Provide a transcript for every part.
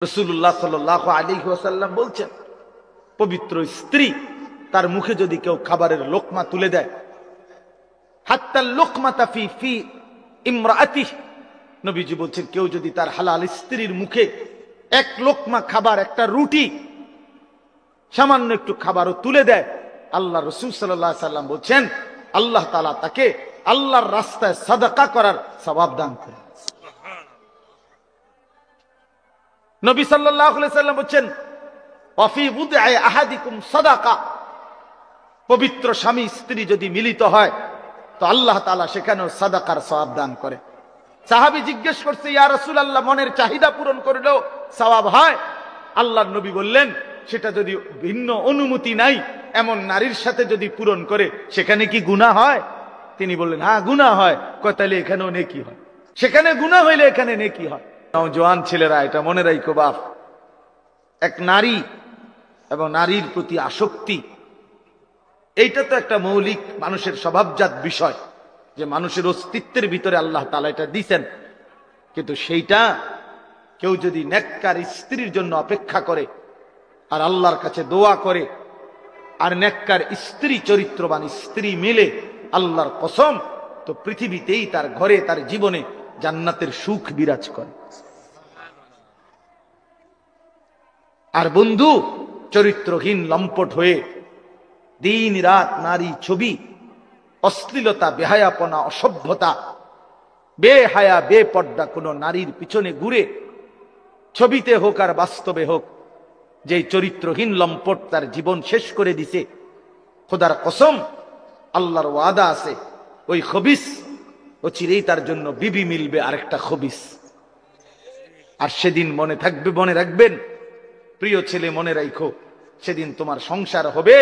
রাসূলুল্লাহ সাল্লাল্লাহু আলাইহি ওয়াসাল্লাম বলছেন, পবিত্র স্ত্রী তার মুখে যদি কেউ খাবারের লোকমা তুলে দেয়, হাত্তা লোকমাতা ফি ইমরাআতিহি, নবীজি বলছেন কেউ যদি তার হালাল স্ত্রীর মুখে এক লোকমা খাবার, একটা রুটি, সামান্য একটু খাবারও তুলে দেয়, আল্লাহ রাসূল সাল্লাল্লাহু আলাইহি ওয়াসাল্লাম বলছেন আল্লাহ তাআলা তাকে আল্লাহর রাস্তায় সাদাকা করার সওয়াব দান করেন। নবী সাল্লাল্লাহু আলাইহি ওয়াসাল্লাম বলেন ওয়াফি বুদআই আহাদিকুম সাদাকা, পবিত্র স্বামী স্ত্রী যদি মিলিত হয় তো আল্লাহ তাআলা সেখানেও সাদাকার সওয়াব দান করে। সাহাবী জিজ্ঞেস করছে, ইয়া রাসূলুল্লাহ, মনের চাহিদা পূরণ করলেও সওয়াব হয়? আল্লাহর নবী বললেন, সেটা যদি ভিন্ন অনুমতি নাই এমন নারীর সাথে যদি পূরণ করে সেখানে কি গুনাহ হয়? তিনি বললেন, হ্যাঁ গুনাহ হয়। কয় তাহলে এখানেও নেকি হয়? সেখানে গুনাহ হইলে এখানে নেকি হয়। নওজোয়ান ছেলেরা এটা মনে রাখো বাপ, এক নারী এবং নারীর প্রতি আসক্তি, এইটা তো একটা মৌলিক মানুষের স্বভাবজাত বিষয়, যে মানুষের অস্তিত্বের ভিতরে আল্লাহ তাআলা এটা দিয়েছেন। কিন্তু সেইটা কেউ যদি নেককার স্ত্রীর জন্য অপেক্ষা করে আর আল্লাহর কাছে দোয়া করে আর নেককার স্ত্রী, চরিত্রবান স্ত্রী মিলে, আল্লাহর কসম, তো পৃথিবীতেই তার ঘরে, তার জীবনে জান্নাতের সুখ বিরাজ করে। আর বন্ধু চরিত্রহীন লম্পট হয়ে দিন রাত নারী ছবি, অশ্লীলতা, বেহায়াপনা, অসভ্যতা, বেহায়া বেপর্দা কোন নারীর পিছনে ঘুরে, ছবিতে হোক আর বাস্তবে হোক, যে চরিত্রহীন লম্পট তার জীবন শেষ করে দিছে, খোদার কসম আল্লাহর ওয়াদা আছে ওই খবিস ও চিরেই তার জন্য বিবি মিলবে আরেকটা খবিস। আর সেদিন মনে থাকবে, মনে রাখবেন প্রিয় ছেলে, মনে রাখো, সেদিন তোমার সংসার হবে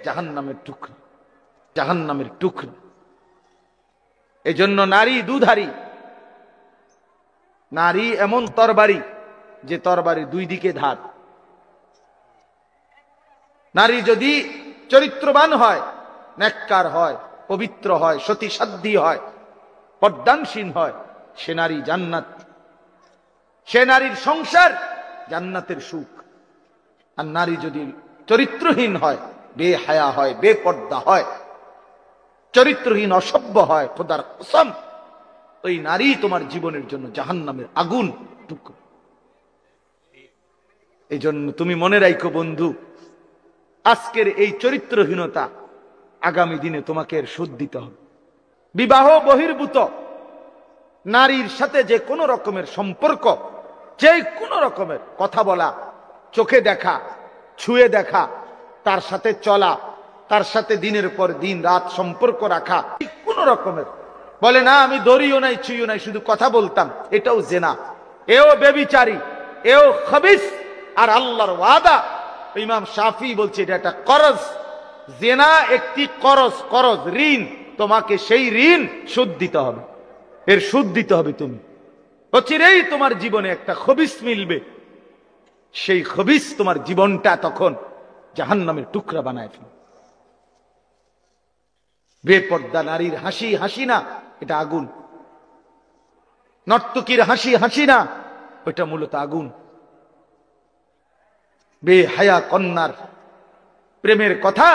জাহান্নামের টুকরো, জাহান্নামের টুকরো। এজন্য নারী দুধারী, নারী এমন তরবারি যে তরবারি দুই দিকে ধার। নারী যদি চরিত্রবান হয়, নেককার হয়, পবিত্র হয়, সতী সাধ্বী হয়, পর্দানসীন হয়, সে নারী জান্নাত, সে নারীর সংসার জান্নাতের সুখ। আর নারী যদি চরিত্রহীন হয়, বেহায়া হয়, বেপর্দা হয়, চরিত্রহীন অসভ্য হয়, খোদার কসম ওই নারী তোমার জীবনের জন্য জাহান্নামের আগুন টুকরো। এই জন্য তুমি মনে রাখো বন্ধু, আজকের এই চরিত্রহীনতা আগামী দিনে তোমাকে এর শোধ দিতে হবে। বিবাহ বহির্ভূত নারীর সাথে যে কোনো রকমের সম্পর্ক, যে কোনো রকমের কথা বলা, চোখে দেখা, ছুঁয়ে দেখা, তার সাথে চলা, তার সাথে দিনের পর দিন রাত সম্পর্ক রাখা, কোন রকমের, বলে না আমি দড়িও নাই ছুঁইও নাই, শুধু কথা বলতাম, এটাও জেনা, এও বেবিচারী, এও খবিস। আর আল্লাহর ওয়াদা, ইমাম শাফি বলছে এটা একটা করজ, জেনা একটি করজ, করজ ঋণ, তোমাকে সেই ঋণ সুদ দিতে হবে, এর সুদ দিতে হবে তুমি। অচিরেই তোমার জীবনে একটা খবিস মিলবে, সেই খবিস তোমার জীবনটা তখন জাহান্নামের টুকরা বানায় ফেলবে। বেপর্দা নারীর হাসি হাসি না, এটা আগুন। নর্তকীর হাসি হাসি না, ওইটা মূলত আগুন। বেহায়া কন্যার প্রেমের কথা,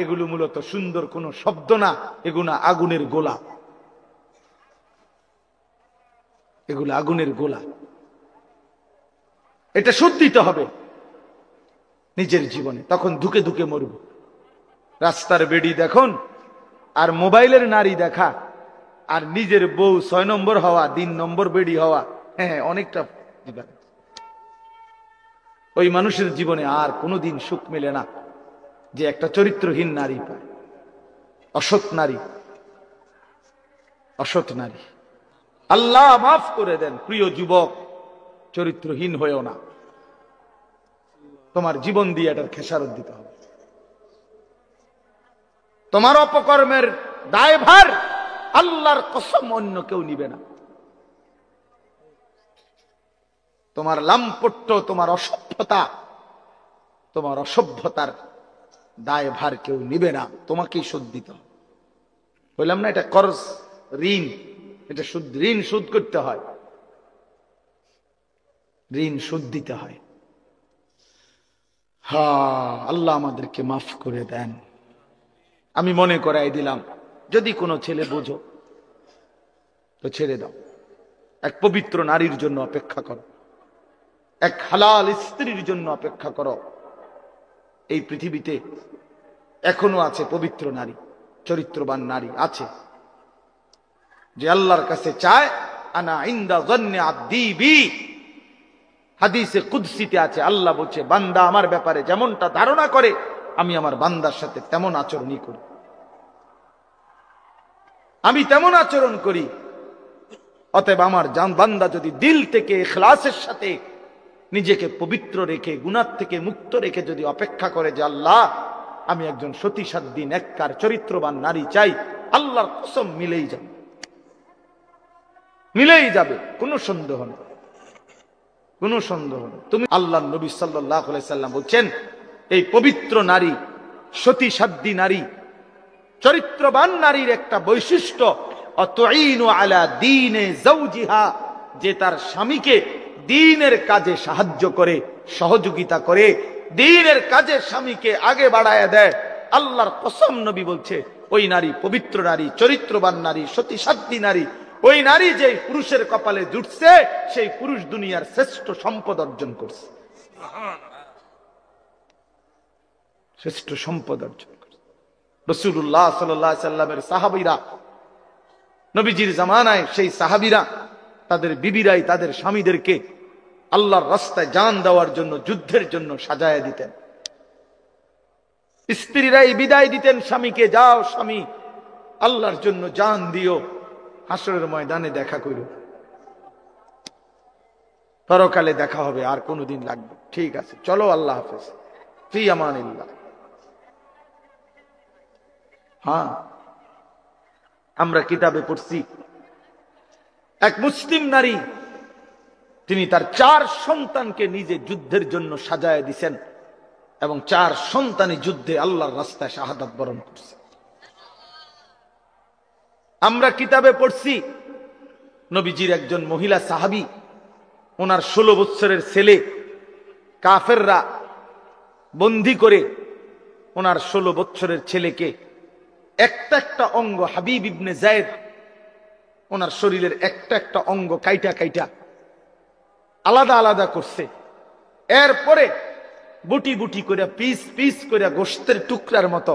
এগুলো মূলত সুন্দর কোন শব্দ না, এগুলো আগুনের গোলা, এগুলো আগুনের গোলা। এটা শুদ্ধিতে হবে নিজের জীবনে, তখন ধুকে ধুকে মরব। রাস্তার বেড়ি দেখুন আর মোবাইলের নারী দেখা আর নিজের বউ 6 নম্বর হওয়া, 3 নম্বর বেড়ি হওয়া, হ্যাঁ অনেকটা। ওই মানুষের জীবনে আর কোনোদিন সুখ মেলে না যে একটা চরিত্রহীন নারী পায়, অসৎ নারী, অসৎ নারী। আল্লাহ মাফ করে দেন প্রিয় যুবক, চরিত্রহীন হয়েও না, তোমার জীবন দিয়ে এটার খেসারত দিতে হবে। তোমার অপকর্মের দায়ভার আল্লাহর কসম অন্য কেউ নিবে না। তোমার লাম্পট্য, তোমার অসভ্যতা, তোমার অসভ্যতার দায়ভার কেউ নিবে না, তোমাকেই শোধ দিতে হবে। বললাম না এটা করজ, ঋণ, এটা ঋণ শোধ করতে হয়। ঋণ শোধ দিতে হয়। আল্লাহ আমাদেরকে মাফ করে দেন। আমি মনে করাই দিলাম, যদি কোনো ছেলে বোঝো তো ছেড়ে দাও, এক পবিত্র নারীর জন্য অপেক্ষা করো, এক হালাল স্ত্রীর জন্য অপেক্ষা করো। এই পৃথিবীতে এখনো আছে পবিত্র নারী, চরিত্রবান নারী আছে, যে আল্লাহর কাছে চায় আনা ইনদা যন্নি আব্দি বি। হাদিসে কুদসিতে আছে, আল্লাহ বলছে বান্দা আমার ব্যাপারে যেমনটা ধারণা করে আমি আমার বান্দার সাথে তেমন আচরণই করি, আমি তেমন আচরণ করি। অতএব আমার বান্দা যদি দিল থেকে ইখলাসের সাথে নিজেকে পবিত্র রেখে গুনাহ থেকে মুক্ত রেখে যদি অপেক্ষা করে যে আল্লাহ আমি একজন সতী সাধ্বী নেককার চরিত্রবান নারী চাই, আল্লাহর কসম মিলেই যাবে, মিলেই যাবে, কোনো সন্দেহ নেই, কোনো সন্দেহ নেই। তুমি আল্লাহর নবী সাল্লাল্লাহু আলাইহি সাল্লাম বলছেন এই পবিত্র নারী, সতী সাধ্বী নারী, চরিত্রবান নারীর একটা বৈশিষ্ট্য অতুইনু আলা দীনে যাওজিহা, যে তার স্বামীকে দ্বীনের কাজে সাহায্য করে, সহযোগিতা করে, দ্বীনের কাজে স্বামীকে আগে বাড়ায় দেয়। আল্লাহর কসম নবী বলছে ওই নারী পবিত্র নারী, চরিত্রবান নারী, সতী সাধ্বী নারী, ওই নারী যে পুরুষের কপালে জুটছে সেই পুরুষ দুনিয়ার শ্রেষ্ঠ সম্পদ অর্জন করছে, শ্রেষ্ঠ সম্পদ অর্জন করছে। রাসূলুল্লাহ সাল্লাল্লাহু আলাইহি সাল্লামের সাহাবীরা, নবীজির জামানায় সেই সাহাবীরা তাদের বিবিরাই তাদের স্বামীদেরকে আল্লাহর রাস্তায় জান দেওয়ার জন্য, যুদ্ধের জন্য সাজায় দিতেন। স্ত্রীরাই বিদায় দিতেন স্বামীকে, যাও স্বামী আল্লাহর জন্য জান দিও, হাসরের ময়দানে দেখা করো, পরকালে দেখা হবে, আর কোনদিন লাগবে, ঠিক আছে চলো আল্লাহ হাফেজ, ফি আমানিল্লাহ। আমরা কিতাবে পড়ছি এক মুসলিম নারী, তিনি তার 4 সন্তানকে নিজে যুদ্ধের জন্য সাজায় দিছেন এবং 4 সন্তানই যুদ্ধে আল্লাহর রাস্তায় শাহাদাত বরণ করছে। আমরা কিতাবে পড়ছি নবীজির একজন মহিলা সাহাবী, ওনার 16 বছরের ছেলে কাফেররা বন্দী করে ওনার 16 বছরের ছেলেকে একটা একটা অঙ্গ, হাবিব ইবনে যায়েদ ওনার শরীরের একটা একটা অঙ্গ কাইটা কাইটা আলাদা আলাদা করছে। এরপরে বুটি বুটি করে পিস পিস করে গোশতের টুকরার মতো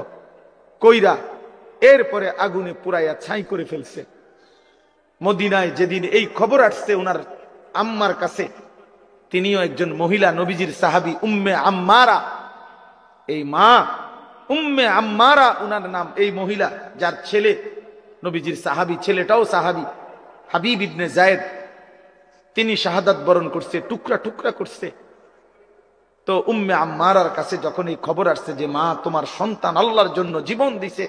কইরা এরপরে আগুনে পুরাইয়া ছাই করে ফেলছে। মদিনায় যেদিন এই খবর আসছে ওনার আম্মার কাছে, তিনিও একজন মহিলা নবীজির সাহাবী উম্মে আম্মারা, এই মা উম্মে আম্মারা উনার নাম, এই মহিলা যার ছেলে নবীজির সাহাবী, ছেলেটাও সাহাবী হাবিব ইবনে যায়েদ, তিনি শাহাদাত বরণ করছে, টুকরা টুকরা করছে। তো উম্মে আম্মারার কাছে যখন এই খবর আসছে যে মা তোমার সন্তান আল্লাহর জন্য জীবন দিছে,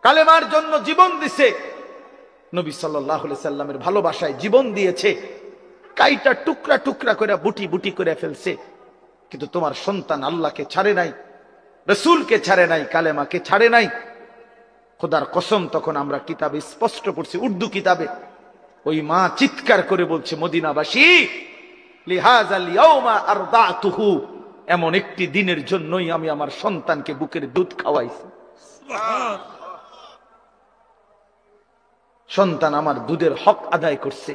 কালেমার জন্য জীবন দিছে, নবী সাল্লাল্লাহু আলাইহি সাল্লামের ভালোবাসায় জীবন দিয়েছে, কাইটা টুকরা টুকরা করে বুটি বুটি করে ফেলছে, কিন্তু তোমার সন্তান আল্লাহকে ছাড়ে নাই, রাসূলকে ছাড়ে নাই, কালেমাকে ছাড়ে নাই। খোদার কসম তখন আমরা কিতাবে স্পষ্ট পড়ছি, উর্দু কিতাবে, ওই মা চিৎকার করে বলছে মদিনাবাসী লিহাযাল ইয়াউমা আরদাতুহু, এমন একটি দিনের জন্যই আমি আমার সন্তানকে বুকের দুধ খাওয়াইছি। সন্তান আমার দুধের হক আদায় করছে,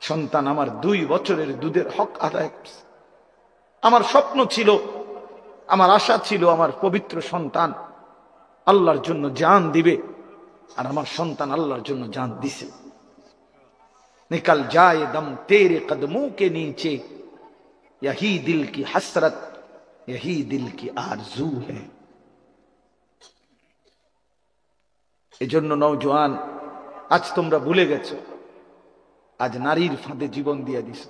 সন্তান আমার 2 বছরের দুধের হক আদায় করছে। আমার স্বপ্ন ছিল, আমার আশা ছিল আমার পবিত্র সন্তান আল্লাহর জন্য জান দিবে, আর আমার সন্তান আল্লাহর জন্য জান দিছে। নিকল যায় দম তেরে কদমোं के नीचे, यही दिल की हसरत, यही दिल की आरजू है। এজন্য নওজোয়ান, আজ তোমরা ভুলে গেছো, আজ নারীর ফাঁদে জীবন দিয়ে দিছো,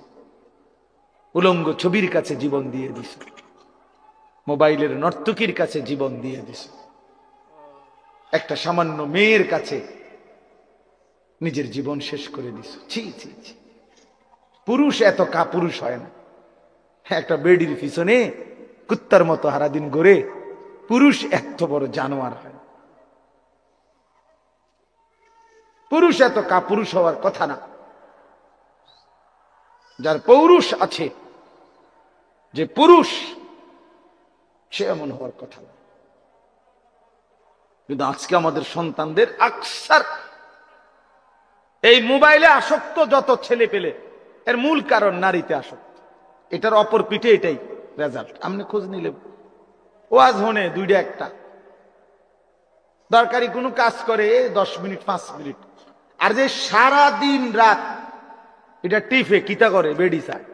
উলঙ্গ ছবির কাছে জীবন দিয়ে দিছো, মোবাইলের নর্তকীর কাছে জীবন দিয়ে দিছো, একটা সামান্য মেয়ের কাছে নিজের জীবন শেষ করে দিছো। ছি ছি ছি, পুরুষ এত কাপুরুষ হয় না। একটা বেডির পিছনে কুত্তার মতো সারাদিন ঘুরে, পুরুষ এত বড় জানোয়ার হয়। পুরুষ এত কাপুরুষ হওয়ার কথা না। যার পৌরুষ আছে, যে পুরুষ, সে এমন হওয়ার কথা না। কিন্তু আজকে আমাদের সন্তানদের আকসার এই মোবাইলে আসক্ত যত ছেলে পেলে, এর মূল কারণ নারীতে আসক্ত। এটার অপর পিঠে এটাই রেজাল্ট। আপনি খোঁজ নিলে ওয়াজ হনে দুইটা একটা দরকারি কোনো কাজ করে 10 মিনিট 5 মিনিট, আর যে সারা দিন রাত এটা টিফে কিতা করে, বেডি চায়,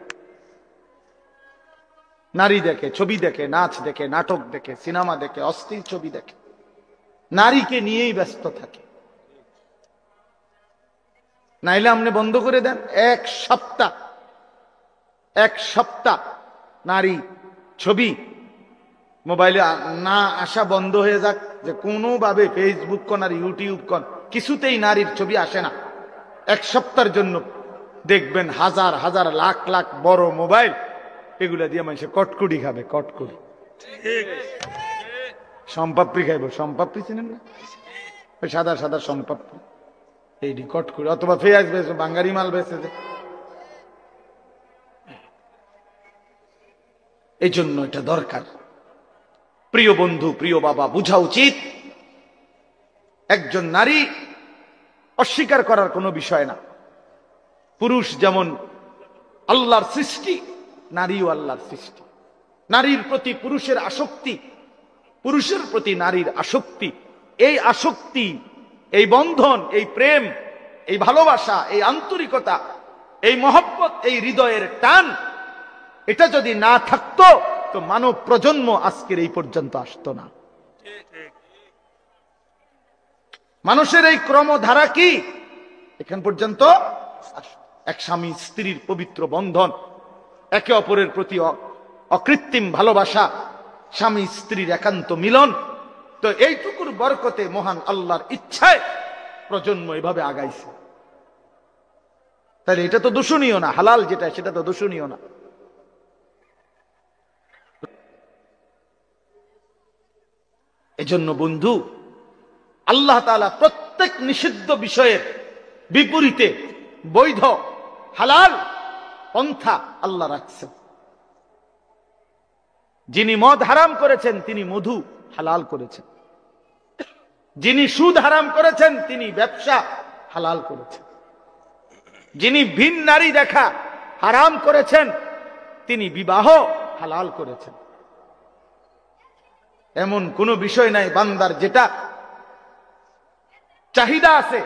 নারী দেখে, ছবি দেখে, নাচ দেখে, নাটক দেখে, সিনেমা দেখে, অশ্লীল ছবি দেখে, নারীকে নিয়েই ব্যস্ত থাকে। নাইলে আপনি বন্ধ করে দেন, এক সপ্তাহ নারী ছবি মোবাইলে না আসা বন্ধ হয়ে যাক, যে কোনোভাবে ফেসবুক কন আর ইউটিউব কন কিছুতেই নারীর ছবি আসে না। এক সপ্তাহের জন্য দেখবেন হাজার হাজার লাখ লাখ বড় মোবাইল, এগুলা দিয়ে মানুষে কটকুড়ি খাবে, কটকুড়ি সম্পাপ্রি খাইব। সম্পাপ্রি চিনেন না? ওই সাদা সাদা সম্পাপ্রি, এইটি কটকুড়ি, অথবা পেঁয়াজ বেছে, বাঙ্গারি মাল বেছে। এই জন্য এটা দরকার। প্রিয় বন্ধু, প্রিয় বাবা, বুঝা উচিত একজন নারী অস্বীকার করার কোনো বিষয় না। পুরুষ যেমন আল্লাহর সৃষ্টি, নারীও আল্লাহর সৃষ্টি। নারীর প্রতি পুরুষের আসক্তি, পুরুষের প্রতি নারীর আসক্তি, এই আসক্তি, এই বন্ধন, এই প্রেম, এই ভালোবাসা, এই আন্তরিকতা, এই মহব্বত, এই হৃদয়ের টান, এটা যদি না থাকতো তো মানব প্রজন্ম আজকের এই পর্যন্ত আসতো না। মানুষের এই ক্রমধারা কি এখান পর্যন্ত? এক স্বামী স্ত্রীর পবিত্র বন্ধন, একে অপরের প্রতি অকৃত্রিম ভালোবাসা, স্বামী স্ত্রীর একান্ত মিলন। তো এইটুকুর বরকতে মহান আল্লাহর ইচ্ছায় প্রজন্ম এভাবে আগাইছে। তাহলে এটা তো দূষণীয় না, হালাল যেটা সেটা তো দূষণীয় না। এজন্য বন্ধু, আল্লাহ তাআলা প্রত্যেক নিষিদ্ধ বিষয়ের বিপরীতে বৈধ হালাল পন্থা আল্লাহ রাখছেন। যিনি মদ হারাম করেছেন তিনি মধু হালাল করেছেন, যিনি সুদ হারাম করেছেন তিনি ব্যবসা হালাল করেছেন, যিনি ভিন নারী দেখা হারাম করেছেন তিনি বিবাহ হালাল করেছেন। এমন কোন বিষয় নাই বান্দার যেটা চাহিদা আছে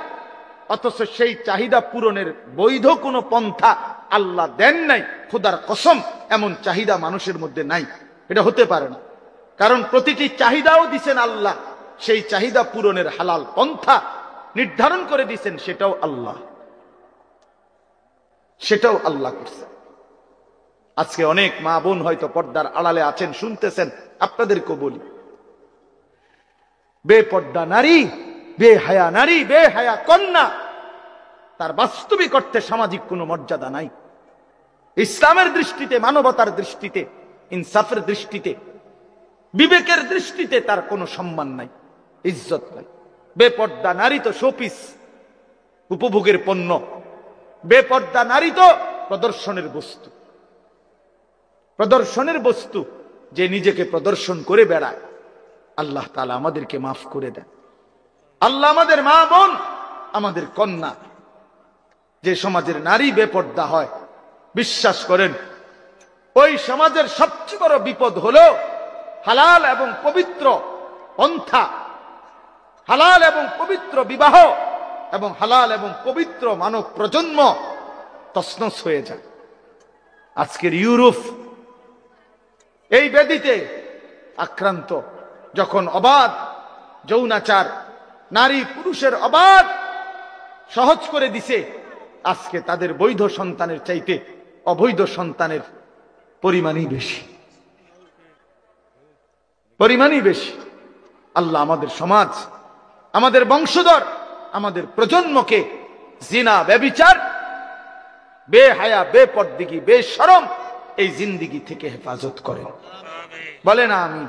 অথচ সেই চাহিদা পূরণের বৈধ কোন পন্থা আল্লাহ দেন নাই। খোদার কসম, এমন চাহিদা মানুষের মধ্যে নাই, এটা হতে পারে না। কারণ প্রতিটি চাহিদাও দিছেন আল্লাহ, সেই চাহিদা পূরণের হালাল পন্থা নির্ধারণ করে দিছেন, সেটাও আল্লাহ করছে। আজকে অনেক মা বোন হয়তো পর্দার আড়ালে আছেন, শুনতেছেন, আপনাদেরকেও বলি, বেপর্দা নারী, বেহায়া নারী, বেহায়া কন্যা, তার বাস্তবিক অর্থে সামাজিক কোনো মর্যাদা নাই। ইসলামের দৃষ্টিতে, মানবতার দৃষ্টিতে, ইনসাফের দৃষ্টিতে, বিবেকের দৃষ্টিতে তার কোনো সম্মান নাই, ইজ্জত নাই। বেপর্দা নারী তো শোপিস, উপভোগের পণ্য। বেপর্দা নারী তো প্রদর্শনের বস্তু, প্রদর্শনের বস্তু, যে নিজেকে প্রদর্শন করে বেড়ায়। আল্লাহ তাআলা আমাদেরকে মাফ করে দেন। আল্লাহ আমাদের মা বোন, আমাদের কন্যা, যে সমাজের নারী বেপর্দা হয়, বিশ্বাস করেন ওই সমাজের সবচেয়ে বড় বিপদ হলো হালাল এবং পবিত্র পন্থা, হালাল এবং পবিত্র বিবাহ এবং হালাল এবং পবিত্র মানব প্রজন্ম তছনছ হয়ে যায়। আজকের ইউরোপ এই ব্যাধিতে আক্রান্ত, যখন অবাধ যৌনাচার, নারী পুরুষের অবাধ সহজ করে দিছে, আজকে তাদের বৈধ সন্তানের চাইতে অবৈধ সন্তানের পরিমাণই বেশি। আল্লাহ আমাদের সমাজ, আমাদের বংশধর, আমাদের প্রজন্মকে জিনা, ব্যভিচার, বেহায়া, বেপরদিগি, বেশরম এই জিন্দিগি থেকে হেফাজত করেন। বলে না আমি